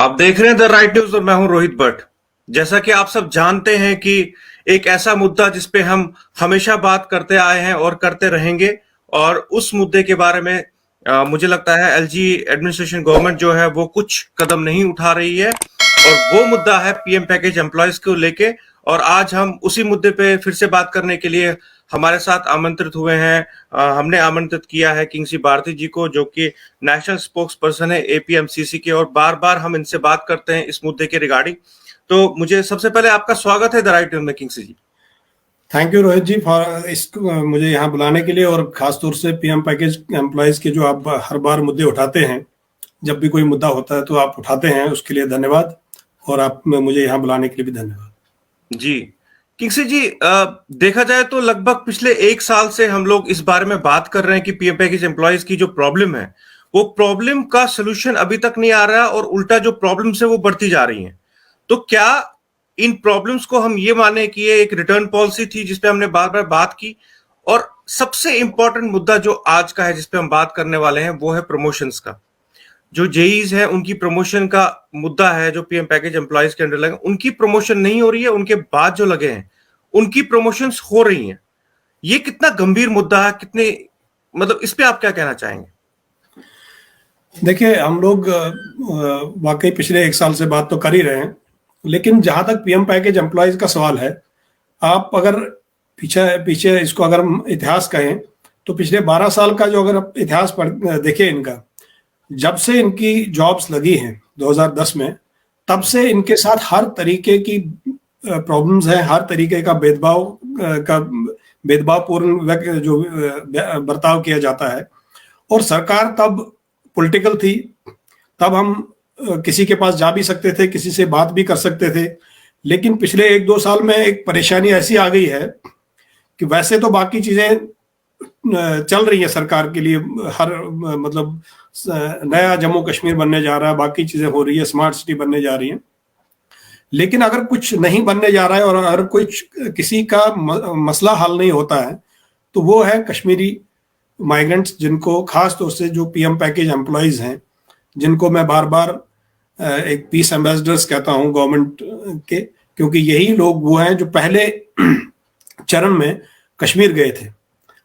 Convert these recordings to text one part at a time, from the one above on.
आप देख रहे हैं द राइट न्यूज और मैं हूं रोहित भट्ट। जैसा कि आप सब जानते हैं कि एक ऐसा मुद्दा जिस पे हम हमेशा बात करते आए हैं और करते रहेंगे, और उस मुद्दे के बारे में मुझे लगता है एलजी एडमिनिस्ट्रेशन गवर्नमेंट जो है वो कुछ कदम नहीं उठा रही है, और वो मुद्दा है पीएम पैकेज एम्प्लॉयज को लेके। और आज हम उसी मुद्दे पे फिर से बात करने के लिए हमारे साथ आमंत्रित हुए हैं। हमने आमंत्रित किया है किंग सी भारती जी को, जो कि नेशनल स्पोक्स पर्सन है एपीएमसीसी के, और बार बार हम इनसे बात करते हैं इस मुद्दे के रिगार्डिंग। तो मुझे सबसे पहले आपका स्वागत है द राइट न्यूज में किंग सी जी। Thank you Rohit ji for मुझे यहाँ बुलाने के लिए, और खास तौर से पीएम पैकेज एम्प्लॉयज के जो आप हर बार मुद्दे उठाते हैं, जब भी कोई मुद्दा होता है तो आप उठाते हैं, उसके लिए धन्यवाद। और आप मुझे यहाँ बुलाने के लिए भी धन्यवाद जी किंगसी जी, देखा जाए तो लगभग पिछले एक साल से हम लोग इस बारे में बात कर रहे हैं कि पीएम पैकेज एम्प्लॉयज की जो प्रॉब्लम है वो प्रॉब्लम का सोल्यूशन अभी तक नहीं आ रहा, और उल्टा जो प्रॉब्लम्स है वो बढ़ती जा रही हैं। तो क्या इन प्रॉब्लम्स को हम ये माने कि ये एक रिटर्न पॉलिसी थी जिसपे हमने बार बार बात की, और सबसे इंपॉर्टेंट मुद्दा जो आज का है जिसपे हम बात करने वाले हैं वो है प्रमोशंस का। जो जेईज है उनकी प्रमोशन का मुद्दा है, जो पीएम पैकेज एम्प्लॉयज के अंडर लगे उनकी प्रमोशन नहीं हो रही है, उनके बाद जो लगे हैं उनकी प्रमोशंस हो रही हैं। ये कितना गंभीर मुद्दा है, कितने मतलब इस पे आप क्या कहना चाहेंगे? देखिए, हम लोग वाकई पिछले एक साल से बात तो कर ही रहे हैं, लेकिन जहां तक पीएम पैकेज एम्प्लॉयज का सवाल है, आप अगर पीछे पीछे इसको अगर हम इतिहास कहें तो पिछले 12 साल का जो अगर आप इतिहास पढ़ देखें इनका, जब से इनकी जॉब्स लगी हैं 2010 में, तब से इनके साथ हर तरीके की प्रॉब्लम्स हैं, हर तरीके का भेदभावपूर्ण जो बर्ताव किया जाता है। और सरकार तब पॉलिटिकल थी, तब हम किसी के पास जा भी सकते थे, किसी से बात भी कर सकते थे। लेकिन पिछले 1-2 साल में एक परेशानी ऐसी आ गई है कि वैसे तो बाकी चीजें चल रही है सरकार के लिए, हर मतलब नया जम्मू कश्मीर बनने जा रहा है, बाकी चीजें हो रही है, स्मार्ट सिटी बनने जा रही है, लेकिन अगर कुछ नहीं बनने जा रहा है और अगर कुछ किसी का मसला हल नहीं होता है, तो वो है कश्मीरी माइग्रेंट्स, जिनको खास तौर से जो पीएम पैकेज एम्प्लॉयज हैं, जिनको मैं बार बार एक पीस एम्बेसडर्स कहता हूं गवर्नमेंट के, क्योंकि यही लोग वो हैं जो पहले चरण में कश्मीर गए थे,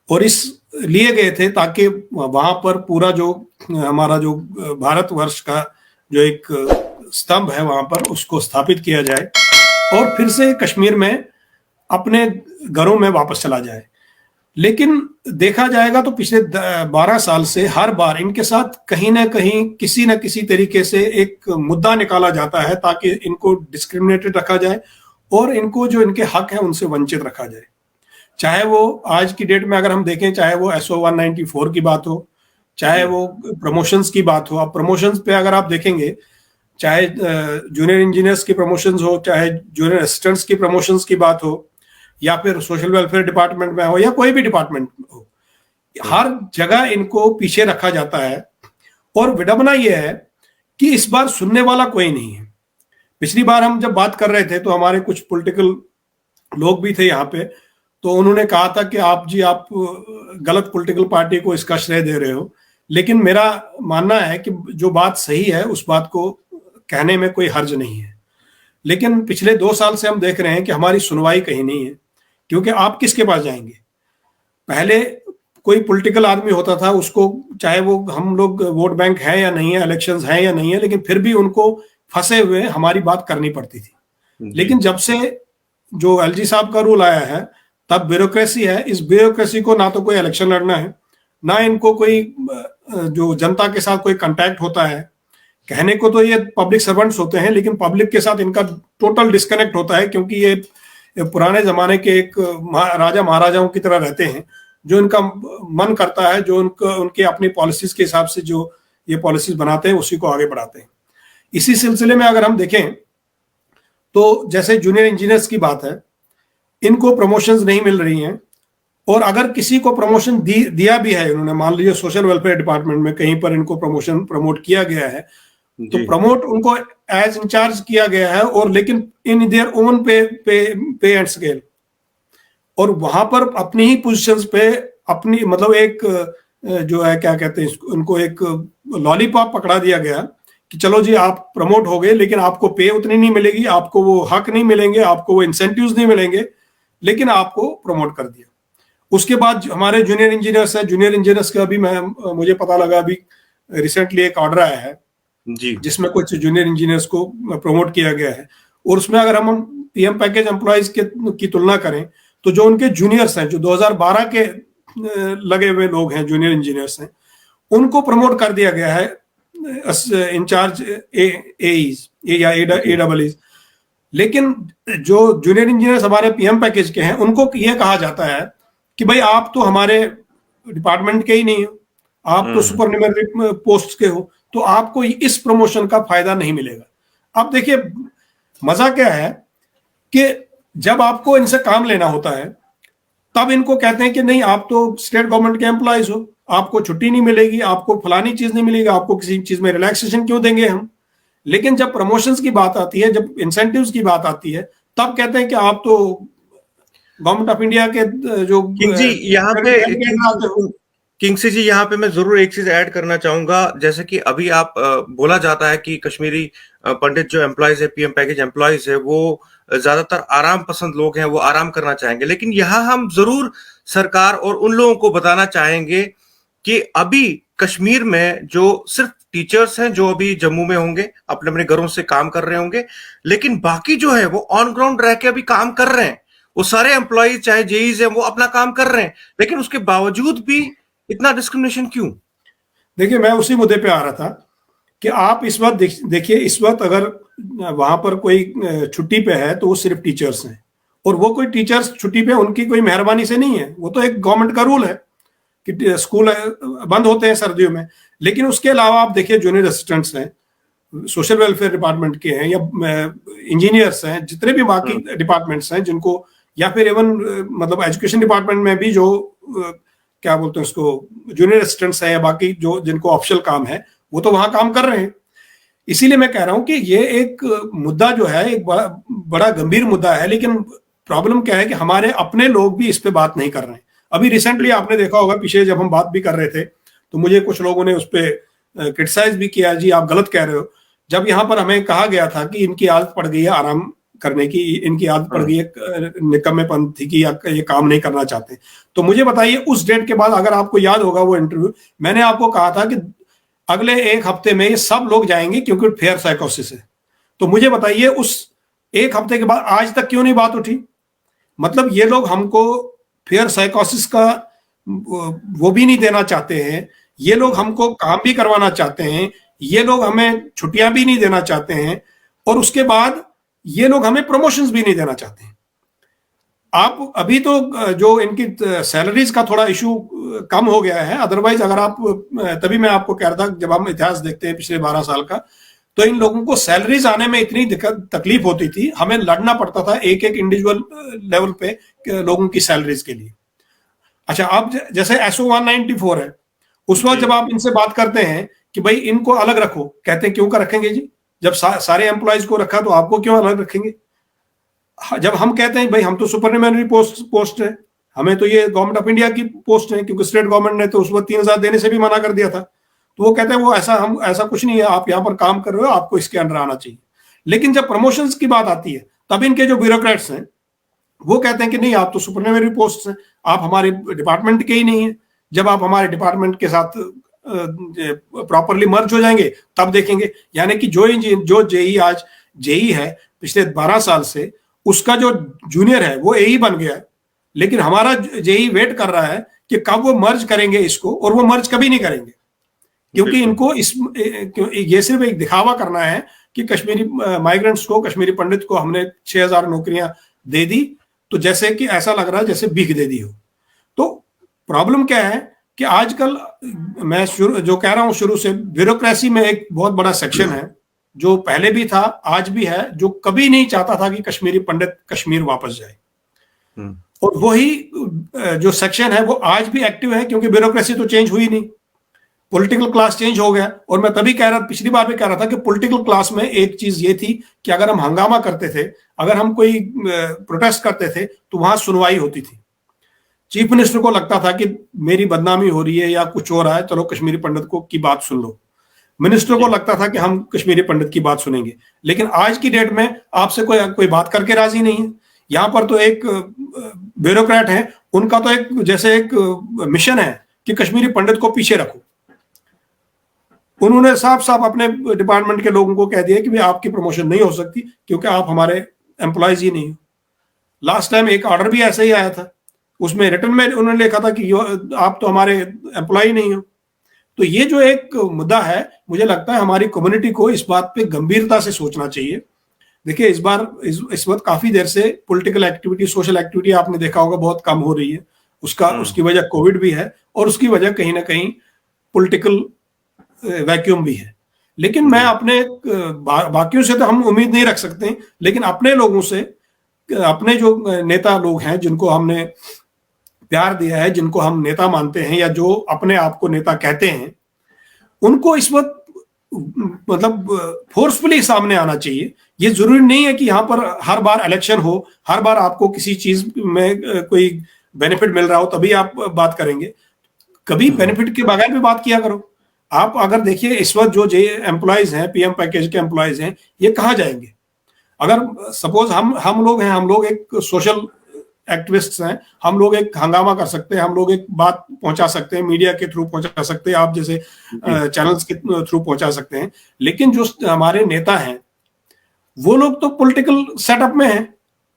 और इस लिए गए थे ताकि वहां पर पूरा जो हमारा जो भारतवर्ष का जो एक स्तंभ है वहां पर उसको स्थापित किया जाए, और फिर से कश्मीर में अपने घरों में वापस चला जाए। लेकिन देखा जाएगा तो पिछले 12 साल से हर बार इनके साथ कहीं ना कहीं किसी न किसी तरीके से एक मुद्दा निकाला जाता है ताकि इनको डिस्क्रिमिनेटेड रखा जाए और इनको जो इनके हक हैं उनसे वंचित रखा जाए। चाहे वो आज की डेट में अगर हम देखें, चाहे वो SO 194 की बात हो, चाहे वो प्रमोशंस की बात हो। अब प्रमोशंस पे अगर आप देखेंगे, चाहे जूनियर इंजीनियर्स की प्रमोशंस हो, चाहे जूनियर असिस्टेंट्स की प्रमोशंस की बात हो, या फिर सोशल वेलफेयर डिपार्टमेंट में हो, या कोई भी डिपार्टमेंट हो, हर जगह इनको पीछे रखा जाता है। और विडंबना यह है कि इस बार सुनने वाला कोई नहीं है। पिछली बार हम जब बात कर रहे थे तो हमारे कुछ पॉलिटिकल लोग भी थे यहाँ पे, तो उन्होंने कहा था कि आप गलत पॉलिटिकल पार्टी को इसका श्रेय दे रहे हो। लेकिन मेरा मानना है कि जो बात सही है उस बात को कहने में कोई हर्ज नहीं है। लेकिन पिछले 2 साल से हम देख रहे हैं कि हमारी सुनवाई कहीं नहीं है, क्योंकि आप किसके पास जाएंगे? पहले कोई पॉलिटिकल आदमी होता था, उसको चाहे वो हम लोग वोट बैंक है या नहीं है, इलेक्शंस हैं या नहीं है, लेकिन फिर भी उनको फंसे हुए हमारी बात करनी पड़ती थी। लेकिन जब से जो एलजी साहब का रूल आया है, तब ब्यूरोक्रेसी है। इस ब्यूरोक्रेसी को ना तो कोई इलेक्शन लड़ना है, ना इनको कोई जो जनता के साथ कोई कांटेक्ट होता है। कहने को तो ये पब्लिक सर्वेंट्स होते हैं, लेकिन पब्लिक के साथ इनका टोटल डिस्कनेक्ट होता है, क्योंकि ये पुराने जमाने के एक राजा महाराजाओं की तरह रहते हैं। जो इनका मन करता है, जो उनके अपनी पॉलिसीज के हिसाब से जो ये पॉलिसीज बनाते हैं, उसी को आगे बढ़ाते हैं। इसी सिलसिले में अगर हम देखें तो जैसे जूनियर इंजीनियर्स की बात है, इनको प्रमोशंस नहीं मिल रही हैं, और अगर किसी को प्रमोशन दिया भी है, इन्होंने मान लीजिए सोशल वेलफेयर डिपार्टमेंट में कहीं पर इनको प्रमोट किया गया है, तो प्रमोट उनको एज इंचार्ज किया गया है, और लेकिन इन देयर ओन पे एंड स्केल, और वहां पर अपनी ही पोजीशंस पे अपनी मतलब एक जो है क्या कहते हैं उनको एक लॉलीपॉप पकड़ा दिया गया कि चलो जी आप प्रमोट हो गए, लेकिन आपको पे उतनी नहीं मिलेगी, आपको वो हक नहीं मिलेंगे, आपको वो इंसेंटिव्स नहीं मिलेंगे, लेकिन आपको प्रमोट कर दिया। उसके बाद हमारे जूनियर इंजीनियर्स हैं, जूनियर इंजीनियर्स का भी मुझे पता लगा अभी रिसेंटली एक ऑर्डर आया है जी। जिसमें कुछ जूनियर इंजीनियर्स को प्रमोट किया गया है, और उसमें अगर हम पीएम पैकेज एम्प्लॉयज की तुलना करें तो जो उनके जूनियर्स हैं, जो 2012 के लगे हुए लोग हैं, जूनियर इंजीनियर्स हैं, उनको प्रमोट कर दिया गया है इंचार्ज एईज या एडब्ल्यूज। लेकिन जो जूनियर इंजीनियर्स हमारे पीएम पैकेज के हैं, उनको ये कहा जाता है कि भाई आप तो हमारे डिपार्टमेंट के ही नहीं हो, आप तो सुपरन्यूमरी पोस्ट के हो, तो आपको इस प्रमोशन का फायदा नहीं मिलेगा। अब देखिए मजा क्या है कि जब आपको इनसे काम लेना होता है तब इनको कहते हैं कि नहीं आप तो स्टेट गवर्नमेंट के एम्प्लॉयज हो, आपको छुट्टी नहीं मिलेगी, आपको फलानी चीज नहीं मिलेगी, आपको किसी चीज में रिलैक्सेशन क्यों देंगे हम। लेकिन जब प्रमोशंस की बात आती है, जब इंसेंटिव्स की बात आती है, तब कहते हैं कि आप तो गवर्नमेंट ऑफ इंडिया के जो किंग जी यहाँ पे किंगसी जी यहाँ पे मैं जरूर एक चीज ऐड करना चाहूंगा। जैसे कि अभी आप बोला जाता है कि कश्मीरी पंडित जो एम्प्लॉयज है, पीएम पैकेज एम्प्लॉयज है, वो ज्यादातर आराम पसंद लोग हैं, वो आराम करना चाहेंगे। लेकिन यहाँ हम जरूर सरकार और उन लोगों को बताना चाहेंगे कि अभी कश्मीर में जो सिर्फ टीचर्स हैं जो अभी जम्मू में होंगे, अपने अपने घरों से काम कर रहे होंगे, लेकिन बाकी जो है वो ऑन ग्राउंड रह के अभी काम कर रहे हैं। वो सारे एम्प्लॉयज चाहे जेईज हैं, वो अपना काम कर रहे हैं, लेकिन उसके बावजूद भी इतना डिस्क्रिमिनेशन क्यों? देखिए मैं उसी मुद्दे पे आ रहा था कि आप इस वक्त देखिए, इस वक्त अगर वहां पर कोई छुट्टी पे है तो वो सिर्फ टीचर्स हैं, और वो कोई टीचर्स छुट्टी पे उनकी कोई मेहरबानी से नहीं है, वो तो एक गवर्नमेंट का रूल है कि स्कूल बंद होते हैं सर्दियों में। लेकिन उसके अलावा आप देखिए जूनियर असिस्टेंट्स हैं, सोशल वेलफेयर डिपार्टमेंट के हैं, या इंजीनियर्स हैं, जितने भी बाकी डिपार्टमेंट्स हैं जिनको, या फिर इवन मतलब एजुकेशन डिपार्टमेंट में भी जो क्या बोलते हैं उसको, जूनियर असिस्टेंट्स हैं या बाकी जो जिनको ऑफिशियल काम है, वो तो वहां काम कर रहे हैं। इसीलिए मैं कह रहा हूं कि ये एक मुद्दा जो है एक बड़ा गंभीर मुद्दा है, लेकिन प्रॉब्लम क्या है कि हमारे अपने लोग भी इस पे बात नहीं कर रहे हैं। अभी रिसेंटली आपने देखा होगा, पीछे जब हम बात भी कर रहे थे तो मुझे कुछ लोगों ने उस पर क्रिटिसाइज भी किया, जी आप गलत कह रहे हो। जब यहाँ पर हमें कहा गया था कि इनकी आदत पड़ गई है आराम करने की, इनकी आदत पड़ गई है निकम्मेपन थी कि ये काम नहीं करना चाहते, तो मुझे बताइए उस डेट के बाद, अगर आपको याद होगा वो इंटरव्यू, मैंने आपको कहा था कि अगले एक हफ्ते में ये सब लोग जाएंगे क्योंकि फेयर साइकोसिस है। तो मुझे बताइए उस एक हफ्ते के बाद आज तक क्यों नहीं बात उठी? मतलब ये लोग हमको फेयर साइकोसिस का वो भी नहीं देना चाहते हैं, ये लोग हमको काम भी करवाना चाहते हैं, ये लोग हमें छुट्टियां भी नहीं देना चाहते हैं, और उसके बाद ये लोग हमें प्रमोशंस भी नहीं देना चाहते हैं। आप अभी तो जो इनकी सैलरीज का थोड़ा इशू कम हो गया है, अदरवाइज अगर आप, तभी मैं आपको कह रहा था जब हम इतिहास देखते हैं पिछले 12 साल का, तो इन लोगों को सैलरीज आने में इतनी तकलीफ होती थी, हमें लड़ना पड़ता था एक एक इंडिविजुअल लेवल पे लोगों की सैलरीज के लिए। अच्छा, अब जैसे SO 194 है, उस वक्त जब आप इनसे बात करते हैं कि भाई इनको अलग रखो, कहते हैं क्यों का रखेंगे जी, जब सारे एम्प्लॉयज को रखा तो आपको क्यों अलग रखेंगे। जब हम कहते हैं भाई हम तो सुपरन्यूमरी पोस्ट है, हमें तो ये गवर्नमेंट ऑफ इंडिया की पोस्ट है, क्योंकि स्टेट गवर्नमेंट ने तो उस वक्त 3,000 देने से भी मना कर दिया था, तो वो कहते हैं वो ऐसा कुछ नहीं है, आप यहाँ पर काम कर रहे हो, आपको इसके अंडर आना चाहिए। लेकिन जब प्रमोशंस की बात आती है तब इनके जो ब्यूरोक्रेट्स हैं वो कहते हैं कि नहीं आप तो सुपरन्यूमरी पोस्ट हैं, आप हमारे डिपार्टमेंट के ही नहीं है, जब आप हमारे डिपार्टमेंट के साथ प्रॉपरली मर्ज हो जाएंगे तब देखेंगे। यानी कि जो जेई आज जेई है पिछले 12 साल से, उसका जो जूनियर है वो एई बन गया है, लेकिन हमारा जेई वेट कर रहा है कि कब वो मर्ज करेंगे इसको, और वो मर्ज कभी नहीं करेंगे, क्योंकि इनको ये सिर्फ एक दिखावा करना है कि कश्मीरी माइग्रेंट्स को, कश्मीरी पंडित को हमने 6,000 नौकरियां दे दी, तो जैसे कि ऐसा लग रहा है जैसे भीख दे दी हो। तो प्रॉब्लम क्या है कि आजकल मैं जो कह रहा हूं शुरू से, ब्यूरोक्रेसी में एक बहुत बड़ा सेक्शन है जो पहले भी था, आज भी है, जो कभी नहीं चाहता था कि कश्मीरी पंडित कश्मीर वापस जाए। और वही जो सेक्शन है वो आज भी एक्टिव है, क्योंकि ब्यूरोक्रेसी तो चेंज हुई नहीं, पॉलिटिकल क्लास चेंज हो गया। और मैं तभी कह रहा, पिछली बार भी कह रहा था कि पॉलिटिकल क्लास में एक चीज ये थी कि अगर हम हंगामा करते थे, अगर हम कोई प्रोटेस्ट करते थे, तो वहां सुनवाई होती थी। चीफ मिनिस्टर को लगता था कि मेरी बदनामी हो रही है या कुछ हो रहा है, चलो कश्मीरी पंडित को की बात सुन लो। मिनिस्टर को लगता था कि हम कश्मीरी पंडित की बात सुनेंगे, लेकिन आज की डेट में आपसे कोई बात करके राजी नहीं है। यहाँ पर तो एक ब्यूरोक्रेट है, उनका तो एक जैसे एक मिशन है कि कश्मीरी पंडित को पीछे रखो। उन्होंने साफ साफ अपने डिपार्टमेंट के लोगों को कह दिया कि भाई आपकी प्रमोशन नहीं हो सकती क्योंकि आप हमारे एम्प्लॉयज ही नहीं हो। लास्ट टाइम एक ऑर्डर भी ऐसा ही आया था, उसमें रिटर्न में उन्होंने लिखा था कि आप तो हमारे एम्प्लॉय नहीं हो। तो ये जो एक मुद्दा है, मुझे लगता है हमारी कम्युनिटी को इस बात पे गंभीरता से सोचना चाहिए। देखिए इस वक्त काफी देर से पॉलिटिकल एक्टिविटी, सोशल एक्टिविटी आपने देखा होगा बहुत कम हो रही है। उसकी वजह कोविड भी है और उसकी वजह कहीं ना कहीं पॉलिटिकल वैक्यूम भी है। लेकिन मैं अपने बाकियों से तो हम उम्मीद नहीं रख सकते, लेकिन अपने लोगों से, अपने जो नेता लोग हैं जिनको हमने प्यार दिया है, जिनको हम नेता मानते हैं या जो अपने आप को नेता कहते हैं, उनको इस वक्त मतलब फोर्सफुली सामने आना चाहिए। ये जरूरी नहीं है कि यहाँ पर हर बार इलेक्शन हो, हर बार आपको किसी चीज में कोई बेनिफिट मिल रहा हो तभी आप बात करेंगे। कभी बेनिफिट के बगैर भी बात किया करो। आप अगर देखिए इस वक्त जो एम्प्लॉयज हैं, पीएम पैकेज के एम्प्लॉयज हैं, ये कहाँ जाएंगे? अगर सपोज हम लोग हैं, हम लोग एक सोशल एक्टिविस्ट्स हैं, हम लोग एक हंगामा कर सकते हैं, हम लोग एक बात पहुंचा सकते हैं, मीडिया के थ्रू पहुंचा सकते हैं, आप जैसे चैनल्स के थ्रू पहुंचा सकते हैं। लेकिन जो हमारे नेता हैं वो लोग तो पॉलिटिकल सेटअप में हैं,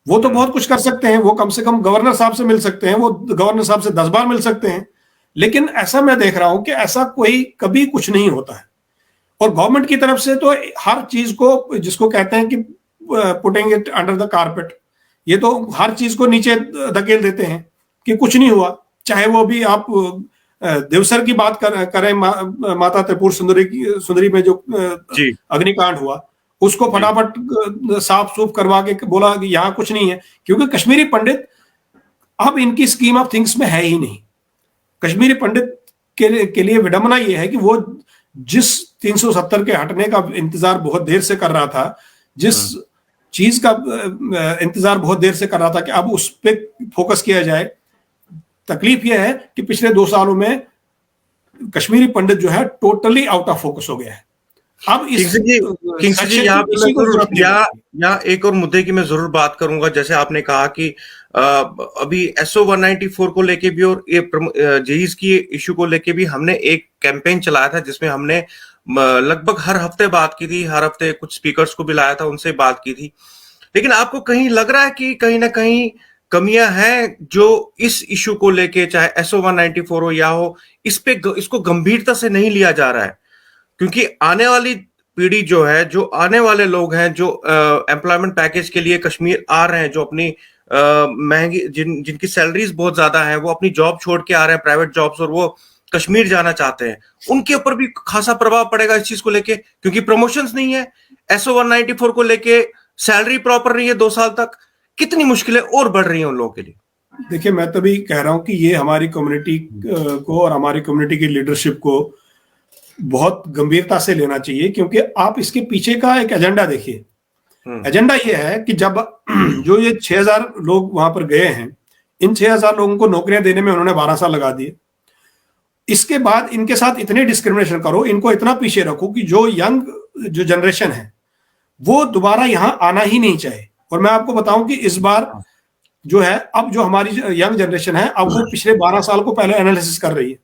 वो तो बहुत कुछ कर सकते हैं, वो कम से कम गवर्नर साहब से मिल सकते हैं, वो गवर्नर साहब से 10 बार मिल सकते हैं। लेकिन ऐसा मैं देख रहा हूं कि ऐसा कोई कभी कुछ नहीं होता है। और गवर्नमेंट की तरफ से तो हर चीज को, जिसको कहते हैं कि putting it under the carpet, ये तो हर चीज को नीचे धकेल देते हैं कि कुछ नहीं हुआ। चाहे वो भी आप देवसर की बात करें, माता त्रिपुर सुंदरी में जो अग्निकांड हुआ, उसको फटाफट साफ सूफ करवा के बोला कि यहाँ कुछ नहीं है, क्योंकि कश्मीरी पंडित अब इनकी स्कीम ऑफ थिंग्स में है ही नहीं। कश्मीरी पंडित के लिए विडंबना यह है कि वो जिस 370 के हटने का इंतजार बहुत देर से कर रहा था, जिस चीज का इंतजार बहुत देर से कर रहा था कि अब उस पर फोकस किया जाए। तकलीफ यह है कि पिछले 2 सालों में कश्मीरी पंडित जो है टोटली आउट ऑफ फोकस हो गया है। अब यहाँ एक और मुद्दे की मैं जरूर बात करूंगा। जैसे आपने कहा कि अभी SO 194 को लेके भी और ये जेईस की इश्यू को लेके भी हमने एक कैंपेन चलाया था, जिसमें हमने लगभग हर हफ्ते बात की थी, हर हफ्ते कुछ स्पीकर्स को भी लाया था, उनसे बात की थी। लेकिन आपको कहीं लग रहा है कि कहीं ना कहीं कमियां हैं जो इस इश्यू को लेके, चाहे SO 194 हो या हो, इसको गंभीरता से नहीं लिया जा रहा है? क्योंकि आने वाली पीढ़ी जो है, जो आने वाले लोग हैं, जो एम्प्लॉयमेंट पैकेज के लिए कश्मीर आ रहे हैं, जो अपनी महंगी जिनकी सैलरीज बहुत ज्यादा है, वो अपनी जॉब छोड़ के आ रहे हैं, प्राइवेट जॉब्स, और वो कश्मीर जाना चाहते हैं, उनके ऊपर भी खासा प्रभाव पड़ेगा इस चीज को लेके, क्योंकि प्रमोशंस नहीं है, SO 194 को लेके सैलरी प्रॉपर नहीं है 2 साल तक। कितनी मुश्किलें और बढ़ रही हैं उन लोगों के लिए। देखिए, मैं तभी कह रहा हूं कि ये हमारी कम्युनिटी को और हमारी कम्युनिटी की लीडरशिप को बहुत गंभीरता से लेना चाहिए, क्योंकि आप इसके पीछे का एक एजेंडा देखिए। एजेंडा ये है कि जब जो ये 6000 लोग वहां पर गए हैं, इन 6000 लोगों को नौकरियां देने में उन्होंने 12 साल लगा दिए। इसके बाद इनके साथ इतनी डिस्क्रिमिनेशन करो, इनको इतना पीछे रखो कि जो जो जनरेशन है वो दोबारा यहां आना ही नहीं चाहे। और मैं आपको बताऊं कि इस बार जो है, अब जो हमारी यंग जनरेशन है, अब वो पिछले 12 साल को पहले एनालिसिस कर रही है।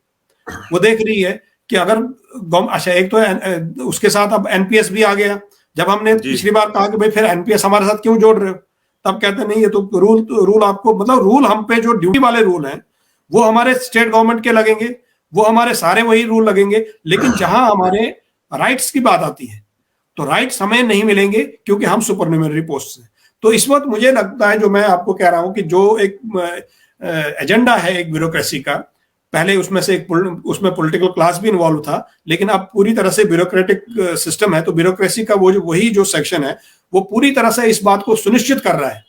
वो देख रही है कि अगर अच्छा, एक तो उसके साथ अब NPS भी आ गया। जब हमने पिछली बार कहा कि भाई फिर NPS हमारे साथ क्यों जोड़ रहे हो, तब कहते नहीं, ये तो रूल आपको, मतलब रूल हम पे जो ड्यूटी वाले रूल हैं वो हमारे स्टेट गवर्नमेंट के लगेंगे, वो हमारे सारे वही रूल लगेंगे। लेकिन जहां हमारे राइट्स की बात आती है तो राइट्स हमें नहीं मिलेंगे, क्योंकि हम सुपरन्यूमरी पोस्ट हैं। तो इस वक्त मुझे लगता है, जो मैं आपको कह रहा हूं, कि जो एक एजेंडा है एक ब्यूरोक्रेसी का, पहले उसमें उसमें पॉलिटिकल क्लास भी इन्वॉल्व था, लेकिन अब पूरी तरह से ब्यूरोक्रेटिक सिस्टम है। तो ब्यूरोक्रेसी का वही जो सेक्शन है वो पूरी तरह से इस बात को सुनिश्चित कर रहा है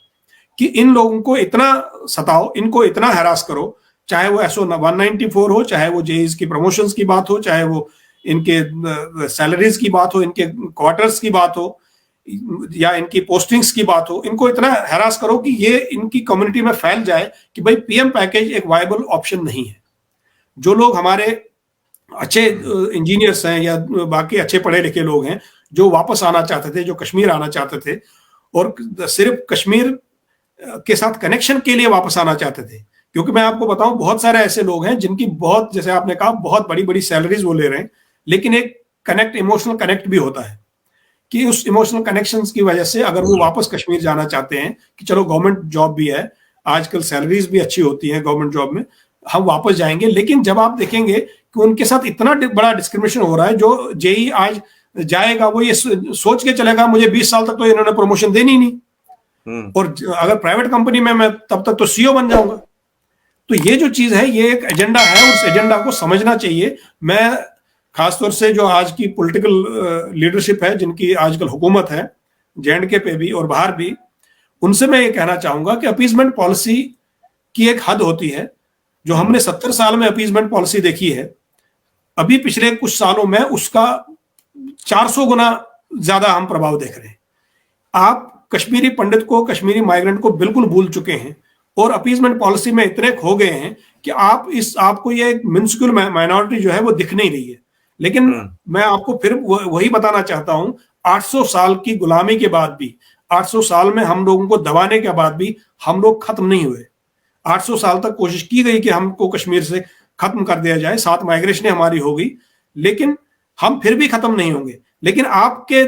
कि इन लोगों को इतना सताओ, इनको इतना हैरास करो, चाहे वो SO 194 हो, चाहे वो जेईस की प्रमोशंस की बात हो, चाहे वो इनके सैलरीज की बात हो, इनके क्वार्टर्स की बात हो, या इनकी पोस्टिंग्स की बात हो। इनको इतना हैरास करो कि ये इनकी कम्युनिटी में फैल जाए कि भाई PM पैकेज एक वायबल ऑप्शन नहीं है। जो लोग हमारे अच्छे इंजीनियर्स हैं या बाकी अच्छे पढ़े लिखे लोग हैं जो वापस आना चाहते थे, जो कश्मीर आना चाहते थे और सिर्फ कश्मीर के साथ कनेक्शन के लिए वापस आना चाहते थे। क्योंकि मैं आपको बताऊं, बहुत सारे ऐसे लोग हैं जिनकी बहुत, जैसे आपने कहा, बहुत बड़ी बड़ी सैलरीज वो ले रहे हैं, लेकिन एक कनेक्ट, इमोशनल कनेक्ट भी होता है कि उस इमोशनल कनेक्शंस की वजह से अगर वो वापस कश्मीर जाना चाहते हैं कि चलो गवर्नमेंट जॉब भी है, आजकल सैलरीज भी अच्छी होती है गवर्नमेंट जॉब में, हम वापस जाएंगे। लेकिन जब आप देखेंगे कि उनके साथ इतना बड़ा डिस्क्रिमिनेशन हो रहा है, जो जेई आज जाएगा वो ये सोच के चलेगा मुझे 20 साल तक तो इन्होंने प्रमोशन देनी नहीं, और अगर प्राइवेट कंपनी में मैं तब तक तो सीईओ बन जाऊंगा। तो ये जो चीज है ये एक एजेंडा है, उस एजेंडा को समझना चाहिए। मैं खासतौर से जो आज की पॉलिटिकल लीडरशिप है, जिनकी आजकल हुकूमत है J&K पे भी और बाहर भी, उनसे मैं ये कहना चाहूंगा कि अपीजमेंट पॉलिसी की एक हद होती है। जो हमने 70 साल में अपीजमेंट पॉलिसी देखी है, अभी पिछले कुछ सालों में उसका 400 गुना ज्यादा हम प्रभाव देख रहे हैं। आप कश्मीरी पंडित को, कश्मीरी माइग्रेंट को बिल्कुल भूल चुके हैं और अपीजमेंट पॉलिसी में इतने खो गए हैं कि आपको ये मिन्सिक्यूल माइनॉरिटी जो है वो दिख नहीं रही है। लेकिन मैं आपको फिर वही बताना चाहता हूं, 800 साल की गुलामी के बाद भी, 800 साल में हम लोगों को दबाने के बाद भी हम लोग खत्म नहीं हुए। 800 साल तक कोशिश की गई कि हमको कश्मीर से खत्म कर दिया जाए, 7 माइग्रेशन हमारी होगी, लेकिन हम फिर भी खत्म नहीं होंगे। लेकिन आपके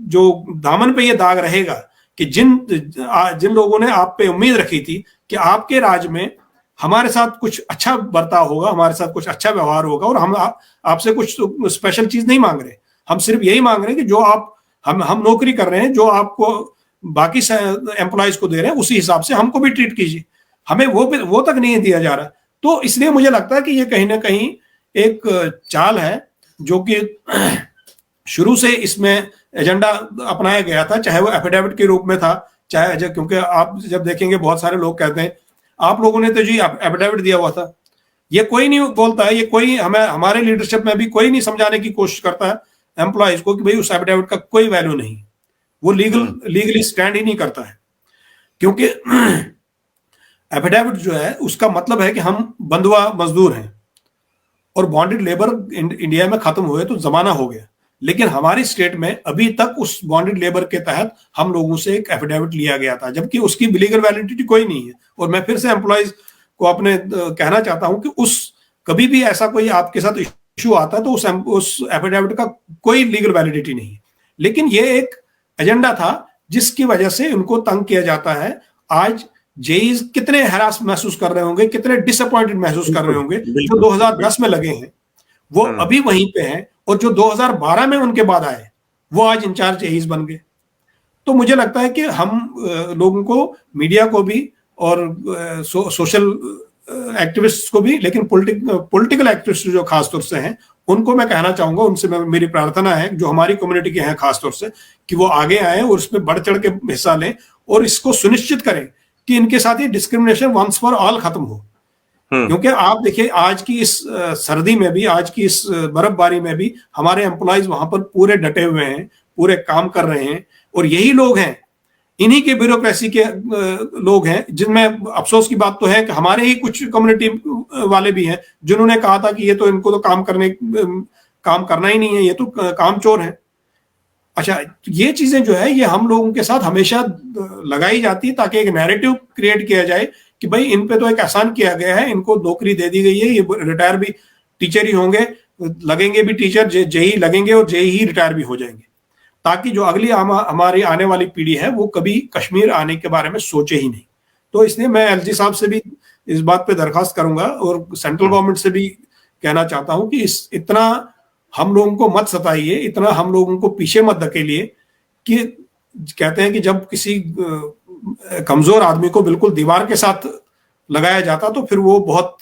जो दामन पे ये दाग रहेगा कि जिन लोगों ने आप पे उम्मीद रखी थी कि आपके राज में हमारे साथ कुछ अच्छा बर्ताव होगा, हमारे साथ कुछ अच्छा व्यवहार होगा, और हम आपसे कुछ स्पेशल चीज नहीं मांग रहे, हम सिर्फ यही मांग रहे हैं कि जो हम नौकरी कर रहे हैं, जो आपको बाकी एम्प्लॉयज को दे रहे हैं, उसी हिसाब से हमको भी ट्रीट कीजिए। हमें वो तक नहीं दिया जा रहा। तो इसलिए मुझे लगता है कि ये कहीं ना कहीं एक चाल है जो कि शुरू से इसमें एजेंडा अपनाया गया था, चाहे वो एफिडेविट के रूप में था, चाहे, क्योंकि आप जब देखेंगे बहुत सारे लोग कहते हैं आप लोगों ने तो जी एफिडेविट दिया हुआ था। ये कोई नहीं बोलता है, ये कोई हमारे लीडरशिप में भी कोई नहीं समझाने की कोशिश करता है एम्प्लॉयज को कि भाई उस एफिडेविट का कोई वैल्यू नहीं, वो लीगली स्टैंड ही नहीं करता है। क्योंकि एफिडेविट जो है उसका मतलब है कि हम बंधुआ मजदूर हैं और बॉन्डेड लेबर इंडिया में खत्म हुए तो जमाना हो गया। लेकिन हमारी स्टेट में अभी तक उस बॉन्डेड लेबर के तहत हम लोगों से एक एफिडेविट लिया गया था, जबकि उसकी लीगल वैलिडिटी कोई नहीं है। और मैं फिर से एम्प्लॉयज को अपने कहना चाहता हूं कि कभी भी ऐसा कोई आपके साथ इशू आता है तो उस एफिडेविट का कोई लीगल वैलिडिटी नहीं है। लेकिन ये एक एजेंडा था जिसकी वजह से उनको तंग किया जाता है। आज जेईज कितने हैरास महसूस कर रहे होंगे, कितने डिसअपॉइंटेड महसूस कर रहे होंगे, जो 2010 में लगे हैं वो अभी वहीं पे हैं, और जो 2012 में उनके बाद आए वो आज इंचार्ज जेईज बन गए। तो मुझे लगता है कि हम लोगों को, मीडिया को भी और सोशल एक्टिविस्ट को भी, लेकिन पॉलिटिकल एक्टिविस्ट जो खासतौर से हैं उनको मैं कहना चाहूंगा, उनसे मेरी प्रार्थना है जो हमारी कम्युनिटी के हैं खासतौर से, कि वो आगे आए और इसमें बढ़ चढ़ के हिस्सा लें और इसको सुनिश्चित करें कि इनके साथ ये डिस्क्रिमिनेशन वंस फॉर ऑल खत्म हो। क्योंकि आप देखिए आज की इस सर्दी में भी, आज की इस बर्फबारी में भी हमारे एम्प्लॉयज वहां पर पूरे डटे हुए हैं, पूरे काम कर रहे हैं, और यही लोग हैं, इन्हीं के ब्यूरोक्रेसी के लोग हैं, जिनमें अफसोस की बात तो है कि हमारे ही कुछ कम्युनिटी वाले भी हैं जिन्होंने कहा था कि ये तो इनको तो काम करना ही नहीं है, ये तो कामचोर है। अच्छा, ये चीजें जो है ये हम लोगों के साथ हमेशा लगाई जाती है ताकि एक नैरेटिव क्रिएट किया जाए कि भाई इन पे तो एक एहसान किया गया है, इनको नौकरी दे दी गई है, ये रिटायर भी टीचर ही होंगे, लगेंगे भी टीचर, जेई लगेंगे और जेई ही रिटायर भी हो जाएंगे, ताकि जो अगली हमारी आने वाली पीढ़ी है वो कभी कश्मीर आने के बारे में सोचे ही नहीं। तो इसलिए मैं एलजी साहब से भी इस बात पे दरखास्त करूंगा और सेंट्रल गवर्नमेंट से भी कहना चाहता हूं कि इतना हम लोगों को मत सताइए, इतना हम लोगों को पीछे मत धकेलिए। कि कहते हैं कि जब किसी कमजोर आदमी को बिल्कुल दीवार के साथ लगाया जाता तो फिर वो बहुत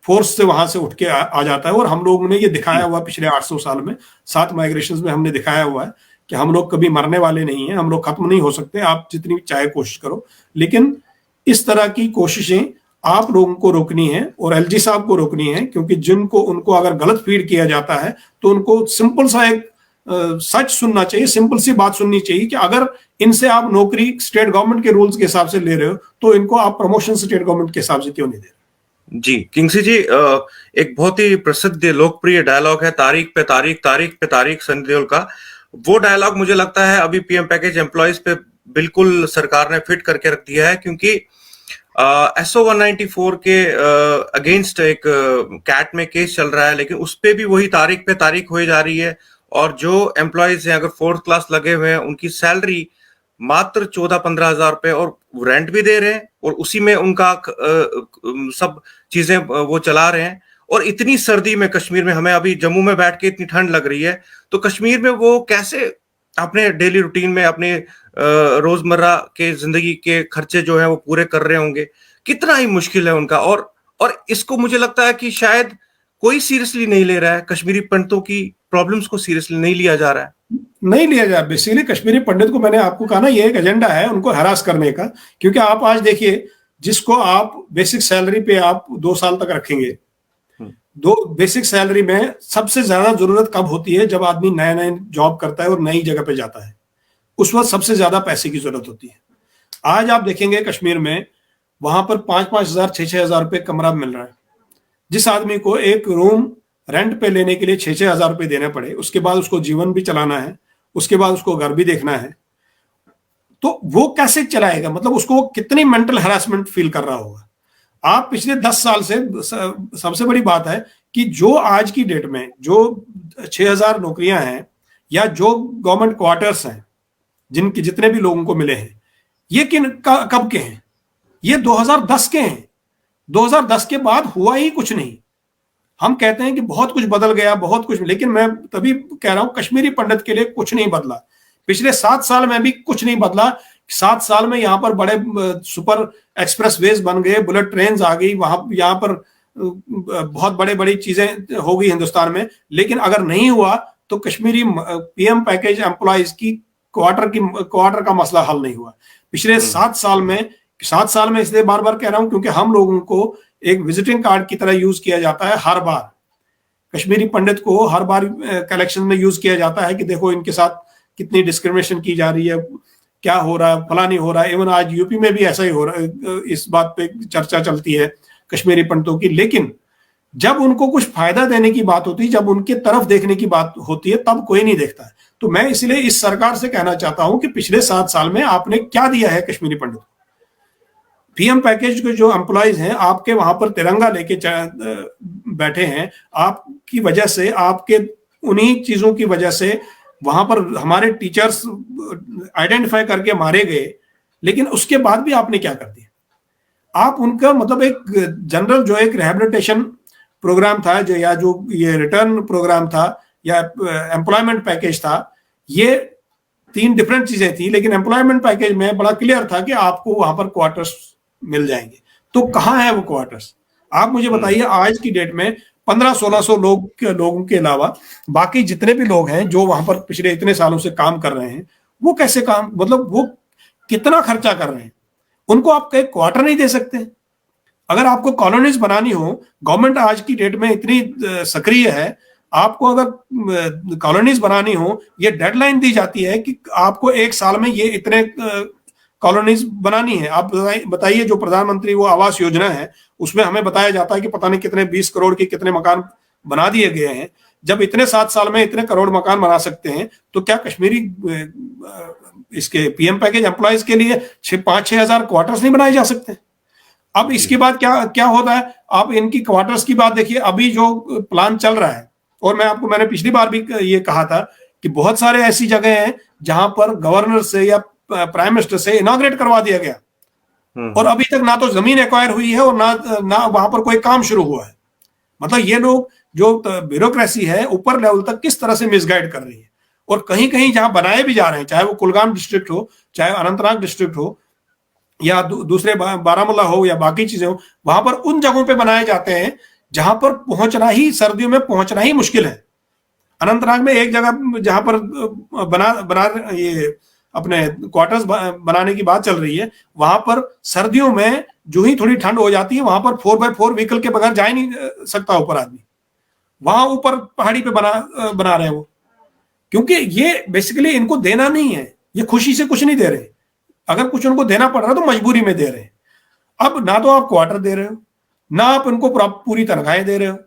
फोर्स से वहां से उठ के आ जाता है। और हम लोगों ने ये दिखाया हुआ पिछले 800 साल में, 7 माइग्रेशन में हमने दिखाया हुआ है कि हम लोग कभी मरने वाले नहीं हैं, हम लोग खत्म नहीं हो सकते, आप जितनी चाहे कोशिश करो। लेकिन इस तरह की कोशिशें आप लोगों को रोकनी है और एलजी साहब को रोकनी है, क्योंकि उनको अगर गलत फीड किया जाता है तो उनको सिंपल सा एक सच सुनना चाहिए, सिंपल सी बात सुननी चाहिए कि अगर इनसे आप नौकरी स्टेट गवर्नमेंट के रूल्स के हिसाब से ले रहे हो तो इनको आप प्रमोशन स्टेट गवर्नमेंट के हिसाब से क्यों नहीं दे रहे। जी, किंगसी जी, एक बहुत ही प्रसिद्ध लोकप्रिय डायलॉग है, तारीख पे तारीख, तारीख पे तारीख, सनी देओल का। वो डायलॉग मुझे लगता है अभी पीएम पैकेज एम्प्लॉइज पे बिल्कुल सरकार ने फिट करके रख दिया है, क्योंकि एसओ 194 के अगेंस्ट एक कैट में केस चल रहा है, लेकिन उस पे भी वही तारीख पे तारीख हो जा रही है। और जो एम्प्लॉयज हैं, अगर फोर्थ क्लास लगे हुए हैं, उनकी सैलरी मात्र 14-15 हजार रुपए, और रेंट भी दे रहे हैं, और उसी में उनका सब चीजें वो चला रहे हैं। और इतनी सर्दी में कश्मीर में, हमें अभी जम्मू में बैठ के इतनी ठंड लग रही है, तो कश्मीर में वो कैसे अपने डेली रूटीन में, अपने रोजमर्रा के जिंदगी के खर्चे जो है वो पूरे कर रहे होंगे। कितना ही मुश्किल है उनका। और इसको मुझे लगता है कि शायद कोई सीरियसली नहीं ले रहा है, कश्मीरी पंडितों की प्रॉब्लम्स को सीरियसली नहीं लिया जा रहा है। नहीं लिया जाए। बेसिकली कश्मीरी पंडित को, मैंने आपको कहा ना, ये एक एजेंडा है उनको हरास करने का। क्योंकि आप आज देखिए, जिसको आप बेसिक सैलरी पे आप 2 साल तक रखेंगे, दो बेसिक सैलरी में सबसे ज्यादा जरूरत कब होती है? जब आदमी नया नया जॉब करता है और नई जगह पे जाता है, उस वक्त सबसे ज्यादा पैसे की जरूरत होती है। आज आप देखेंगे कश्मीर में, वहां पर 5-5 हजार 6-6 हजार रुपये कमरा मिल रहा है। जिस आदमी को एक रूम रेंट पे लेने के लिए 6-6 हजार रुपये देने पड़े, उसके बाद उसको जीवन भी चलाना है, उसके बाद उसको घर भी देखना है, तो वो कैसे चलाएगा? मतलब उसको कितनी मेंटल हरासमेंट फील कर रहा होगा। आप पिछले 10 साल से, सबसे बड़ी बात है कि जो आज की डेट में जो 6,000 नौकरियां हैं, या जो गवर्नमेंट क्वार्टर्स हैं जिनके जितने भी लोगों को मिले हैं, ये कब के हैं? ये 2010 के हैं। 2010 के बाद हुआ ही कुछ नहीं। हम कहते हैं कि बहुत कुछ बदल गया, बहुत कुछ, लेकिन मैं तभी कह रहा हूं कश्मीरी पंडित के लिए कुछ नहीं बदला। पिछले 7 साल में भी कुछ नहीं बदला। 7 साल में यहाँ पर बड़े सुपर एक्सप्रेस वेज बन गए, बुलेट ट्रेन आ गई, वहां यहाँ पर बहुत बड़े बड़ी चीजें हो गई हिंदुस्तान में। लेकिन अगर नहीं हुआ तो कश्मीरी पीएम पैकेज एम्प्लॉयज की क्वार्टर का मसला हल नहीं हुआ पिछले 7 साल में। इसलिए बार बार कह रहा हूं, क्योंकि हम लोगों को एक विजिटिंग कार्ड की तरह यूज किया जाता है हर बार। कश्मीरी पंडित को हर बार कलेक्शन में यूज किया जाता है कि देखो इनके साथ कितनी डिस्क्रिमिनेशन की जा रही है, क्या हो रहा है, फला नहीं हो रहा है। इवन आज यूपी में भी ऐसा ही हो रहा है, इस बात पे चर्चा चलती है कश्मीरी पंडितों की। लेकिन जब उनको कुछ फायदा देने की बात होती है, जब उनके तरफ देखने की बात होती है, तब कोई नहीं देखता है। तो मैं इसलिए इस सरकार से कहना चाहता हूं कि पिछले 7 साल में आपने क्या दिया है कश्मीरी पंडित? पीएम पैकेज के जो एम्प्लॉयज हैं, आपके वहां पर तिरंगा लेके बैठे हैं, आपकी वजह से, आपके उन्हीं चीजों की वजह से वहां पर हमारे टीचर्स आइडेंटिफाई करके मारे गए। लेकिन उसके बाद भी आपने क्या कर दिया? आप उनका मतलब एक जनरल जो एक रिहेबिलिटेशन प्रोग्राम था, जो या जो ये रिटर्न प्रोग्राम था, या एम्प्लॉयमेंट पैकेज था, ये 3 डिफरेंट चीजें थी। लेकिन एम्प्लॉयमेंट पैकेज में बड़ा क्लियर था कि आपको वहां पर क्वार्टर्स मिल जाएंगे। तो कहाँ है वो क्वार्टर्स? आप मुझे बताइए, आज की डेट में 1500-1600 लोगों के अलावा बाकी जितने भी लोग हैं जो वहां पर पिछले इतने सालों से काम कर रहे हैं, वो कैसे काम, मतलब वो कितना खर्चा कर रहे हैं? उनको आप कहीं क्वार्टर नहीं दे सकते? अगर आपको कॉलोनीज बनानी हो, गवर्नमेंट आज की डेट में इतनी सक्रिय है, आपको अगर कॉलोनीज बनानी हो, ये डेडलाइन दी जाती है कि आपको 1 साल में ये इतने कॉलोनीज बनानी है। आप बताइए, जो प्रधानमंत्री वो आवास योजना है, उसमें हमें बताया जाता है कि पता नहीं कितने 20 करोड़ के कितने मकान बना दिए गए हैं। जब इतने 7 साल में इतने करोड़ मकान बना सकते हैं, तो क्या कश्मीरी इसके पीएम पैकेज एम्प्लॉयज के लिए 5-6 हजार क्वार्टर्स नहीं बनाए जा सकते? अब इसके बाद क्या क्या होता है? आप इनकी क्वार्टर्स की बात देखिए। अभी जो प्लान चल रहा है, और मैंने पिछली बार भी ये कहा था कि बहुत सारे ऐसी जगह हैं जहां पर गवर्नर से या प्राइम मिनिस्टर से इनॉग्रेट करवा दिया गया, और अभी तक ना तो जमीन एक्वायर हुई है और ना वहां पर कोई काम शुरू हुआ है। मतलब ये लोग जो ब्यूरोक्रेसी है ऊपर लेवल तक किस तरह से मिसगाइड कर रही है। और कहीं कहीं जहां बनाए भी जा रहे हैं, चाहे वो कुलगाम डिस्ट्रिक्ट हो, चाहे अनंतनाग डिस्ट्रिक्ट हो, या दूसरे बारामूला हो, या बाकी चीजें हो, वहां पर उन जगहों पे बनाए जाते हैं जहां पर पहुंचना ही, सर्दियों में पहुंचना ही मुश्किल है। अनंतनाग में एक जगह जहां पर बना ये अपने क्वार्टर्स बनाने की बात चल रही है, वहां पर सर्दियों में जो ही थोड़ी ठंड हो जाती है, वहां पर 4x4 व्हीकल के बगैर जा ही नहीं सकता ऊपर आदमी। वहां ऊपर पहाड़ी पे बना रहे हैं वो, क्योंकि ये बेसिकली इनको देना नहीं है, ये खुशी से कुछ नहीं दे रहे। अगर कुछ उनको देना पड़ रहा है तो मजबूरी में दे रहे हैं। अब ना तो आप क्वार्टर दे रहे हो, ना आप इनको पूरी तनख्वाहें दे रहे हो,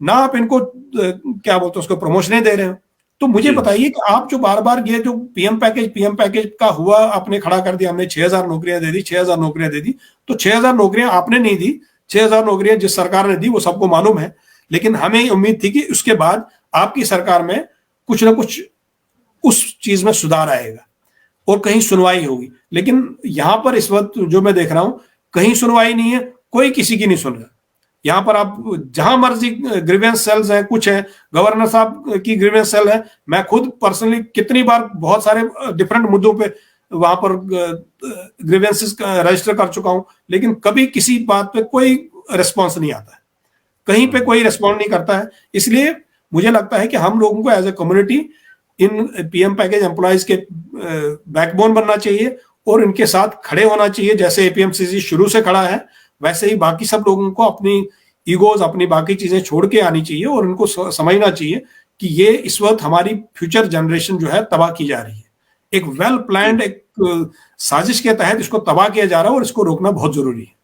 ना आप इनको क्या बोलते हैं उसको प्रमोशनें दे रहे हो। तो मुझे बताइए कि आप जो बार बार ये जो पीएम पैकेज का हुआ, आपने खड़ा कर दिया, हमने 6000 नौकरियां दे दी, 6000 नौकरियां दे दी। तो 6000 नौकरियां आपने नहीं दी, 6000 नौकरियां जिस सरकार ने दी वो सबको मालूम है, लेकिन हमें उम्मीद थी कि उसके बाद आपकी सरकार में कुछ ना कुछ उस चीज में सुधार आएगा और कहीं सुनवाई होगी। लेकिन यहां पर इस वक्त जो मैं देख रहा हूं, कहीं सुनवाई नहीं है, कोई किसी की नहीं सुन रहा। यहां पर आप जहां मर्जी ग्रीवेंस सेल्स हैं, कुछ है, गवर्नर साहब की ग्रीवेंस सेल है। मैं खुद पर्सनली कितनी बार बहुत सारे डिफरेंट मुद्दों पे वहां पर ग्रीवेंसेस रजिस्टर कर चुका हूं, लेकिन कभी किसी बात पे कोई रिस्पॉन्स नहीं आता है, कहीं पे कोई रिस्पॉन्ड नहीं करता है। इसलिए मुझे लगता है कि हम लोगों को as a community in PM package employees के बैकबोन बनना चाहिए और इनके साथ खड़े होना चाहिए। जैसे एपीएमसीसी शुरू से खड़ा है, वैसे ही बाकी सब लोगों को अपनी ईगोज, अपनी बाकी चीजें छोड़ के आनी चाहिए और उनको समझना चाहिए कि ये इस वक्त हमारी फ्यूचर जनरेशन जो है तबाह की जा रही है। एक वेल प्लान्ड एक साजिश के तहत इसको तबाह किया जा रहा है और इसको रोकना बहुत जरूरी है।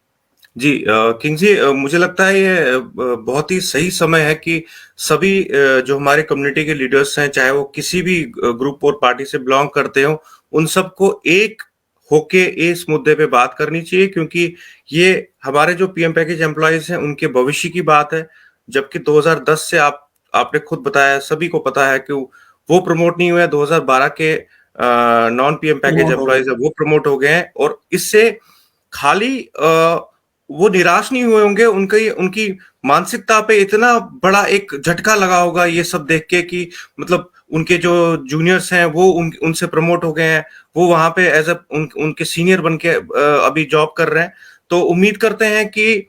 जी किंग जी, मुझे लगता है ये बहुत ही सही समय है कि सभी जो हमारे कम्युनिटी के लीडर्स हैं, चाहे वो किसी भी ग्रुप और पार्टी से बिलोंग करते हो, उन सबको एक होके इस मुद्दे पे बात करनी चाहिए, क्योंकि ये हमारे जो पीएम पैकेज एम्प्लॉयज हैं उनके भविष्य की बात है। जबकि 2010 से आपने खुद बताया, सभी को पता है कि वो प्रमोट नहीं हुए। 2012 के नॉन पीएम पैकेज एम्प्लॉयज है वो प्रमोट हो गए हैं, और इससे खाली वो निराश नहीं हुए होंगे, उनकी मानसिकता पे इतना बड़ा एक झटका लगा होगा ये सब देख के कि मतलब उनके जो जूनियर्स हैं वो उनसे प्रमोट हो गए हैं, वो वहां पे एज ए उनके सीनियर बन के अभी जॉब कर रहे हैं। तो उम्मीद करते हैं कि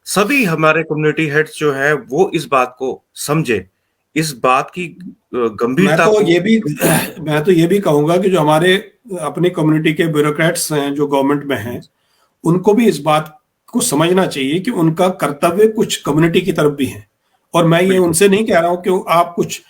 सभी हमारे कम्युनिटी हेड्स जो है वो इस बात को समझे, इस बात की गंभीरता को। मैं तो ये भी कहूंगा कि जो हमारे अपनी कम्युनिटी के ब्यूरोक्रेट्स हैं जो गवर्नमेंट में हैं, उनको भी इस बात को समझना चाहिए कि उनका कर्तव्य कुछ कम्युनिटी की तरफ भी है। और मैं ये उनसे नहीं कह रहा हूं कि आप कुछ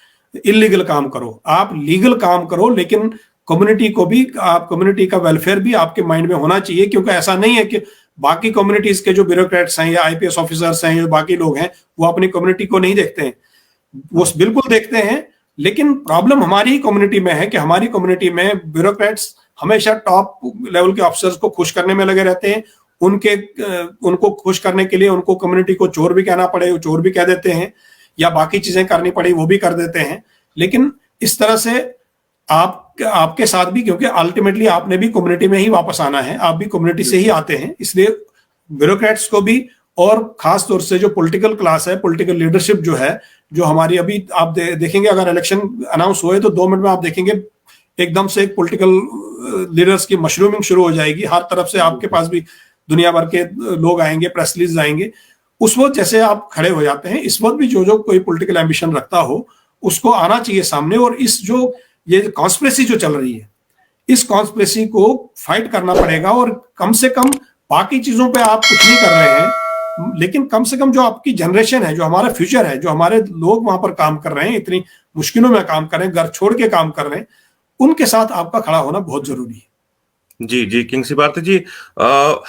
इलीगल काम करो, आप लीगल काम करो, लेकिन कम्युनिटी को भी, आप कम्युनिटी का वेलफेयर भी आपके माइंड में होना चाहिए। क्योंकि ऐसा नहीं है कि बाकी कम्युनिटीज के जो ब्यूरोक्रेट्स हैं या आईपीएस ऑफिसर्स हैं या बाकी लोग हैं वो अपनी कम्युनिटी को नहीं देखते हैं, वो बिल्कुल देखते हैं। लेकिन प्रॉब्लम हमारी ही कम्युनिटी में है कि हमारी कम्युनिटी में ब्यूरोक्रेट्स हमेशा टॉप लेवल के ऑफिसर्स को खुश करने में लगे रहते हैं। उनको खुश करने के लिए उनको कम्युनिटी को चोर भी कहना पड़े वो चोर भी कह देते हैं, या बाकी चीजें करनी पड़ी वो भी कर देते हैं। लेकिन इस तरह से आपके साथ भी, क्योंकि अल्टीमेटली आपने भी कम्युनिटी में ही वापस आना है, आप भी कम्युनिटी से ही आते हैं, इसलिए ब्यूरोक्रेट्स को भी, और खास तौर से जो पॉलिटिकल क्लास है, पॉलिटिकल लीडरशिप जो है, जो हमारी अभी आप देखेंगे अगर इलेक्शन अनाउंस हुए तो 2 मिनट में आप देखेंगे एकदम से एक पॉलिटिकल लीडर्स की मशरूमिंग शुरू हो जाएगी। हर तरफ से आपके पास भी दुनिया भर के लोग आएंगे, प्रेस रिलीज आएंगे। उस वक्त जैसे आप खड़े हो जाते हैं, इस वक्त भी जो कोई पॉलिटिकल एम्बिशन रखता हो उसको आना चाहिए सामने, और इस जो ये कॉन्स्पिरेसी जो चल रही है, इस कॉन्स्पिरेसी को फाइट करना पड़ेगा। और कम से कम बाकी चीजों पे आप कुछ नहीं कर रहे हैं, लेकिन कम से कम जो आपकी जनरेशन है, जो हमारा फ्यूचर है, जो हमारे लोग वहां पर काम कर रहे हैं, इतनी मुश्किलों में काम कर रहे हैं, घर छोड़ के काम कर रहे हैं, उनके साथ आपका खड़ा होना बहुत जरूरी है। जी जी किंग सिद्धार्थ जी,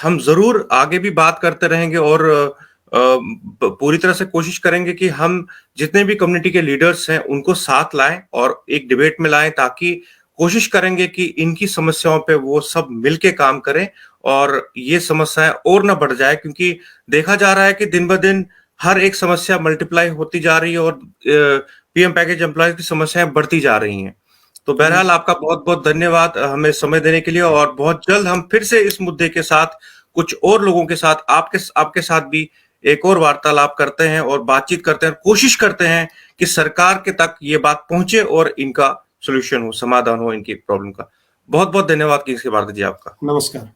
हम जरूर आगे भी बात करते रहेंगे और पूरी तरह से कोशिश करेंगे कि हम जितने भी कम्युनिटी के लीडर्स हैं उनको साथ लाएं और एक डिबेट में लाएं, ताकि कोशिश करेंगे कि इनकी समस्याओं पे वो सब मिलके काम करें और ये समस्याएं और ना बढ़ जाए। क्योंकि देखा जा रहा है कि दिन ब दिन हर एक समस्या मल्टीप्लाई होती जा रही है और पीएम पैकेज एम्प्लॉयज की समस्याएं बढ़ती जा रही हैं। तो बहरहाल आपका बहुत बहुत धन्यवाद हमें समय देने के लिए, और बहुत जल्द हम फिर से इस मुद्दे के साथ कुछ और लोगों के साथ, आपके साथ भी एक और वार्तालाप करते हैं और बातचीत करते हैं, कोशिश करते हैं कि सरकार के तक ये बात पहुंचे और इनका सोल्यूशन हो, समाधान हो इनकी प्रॉब्लम का। बहुत बहुत धन्यवाद किंग सिद्धार्थ जी आपका। नमस्कार।